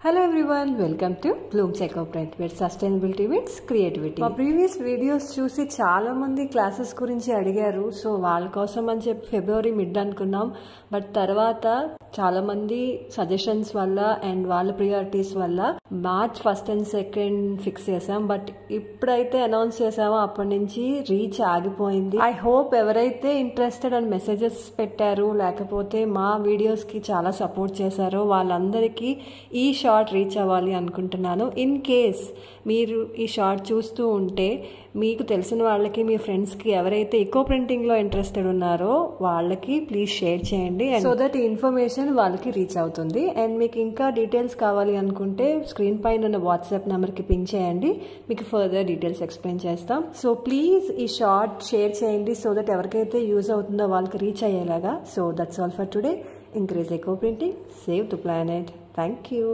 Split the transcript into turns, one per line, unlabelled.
Hello everyone, welcome to Bloom's Eco Print, where sustainability meets creativity. మా previous videos చూసి చాలా మంది classes గురించి అడిగారు. సో వాళ్ళ కోసం అని చెప్పి ఫిబ్రవరి మిడ్ అనుకున్నాం. బట్ తర్వాత చాలా మంది సజెషన్స్ వల్ల అండ్ వాళ్ళ ప్రియారిటీస్ వల్ల March 1st and 2nd fix చేసాం. బట్ ఇప్పుడైతే అనౌన్స్ చేసామో అప్పటి నుంచి రీచ్ ఆగిపోయింది. ఐ హోప్ ఎవరైతే ఇంట్రెస్టెడ్ అని మెసేజెస్ పెట్టారు లేకపోతే మా వీడియోస్ కి చాలా సపోర్ట్ చేశారో వాళ్ళందరికీ ఈ షార్ట్ రీచ్ అవ్వాలి అనుకుంటున్నాను. ఇన్ కేస్ మీరు ఈ షార్ట్ చూస్తూ ఉంటే మీకు తెలిసిన వాళ్ళకి మీ ఫ్రెండ్స్కి ఎవరైతే ఎకో ప్రింటింగ్లో ఇంట్రెస్టెడ్ ఉన్నారో వాళ్ళకి ప్లీజ్ షేర్ చేయండి సో దట్ ఈ ఇన్ఫర్మేషన్ వాళ్ళకి రీచ్ అవుతుంది. అండ్ మీకు ఇంకా డీటెయిల్స్ కావాలి అనుకుంటే స్క్రీన్ పైన ఉన్న వాట్సాప్ నెంబర్కి పింక్ చేయండి, మీకు ఫర్దర్ డీటెయిల్స్ ఎక్స్ప్లెయిన్ చేస్తాం. సో ప్లీజ్ ఈ షార్ట్ షేర్ చేయండి సో దట్ ఎవరికైతే యూజ్ అవుతుందో వాళ్ళకి రీచ్ అయ్యేలాగా. So that's all for today. Increase eco printing, save the planet. Thank you.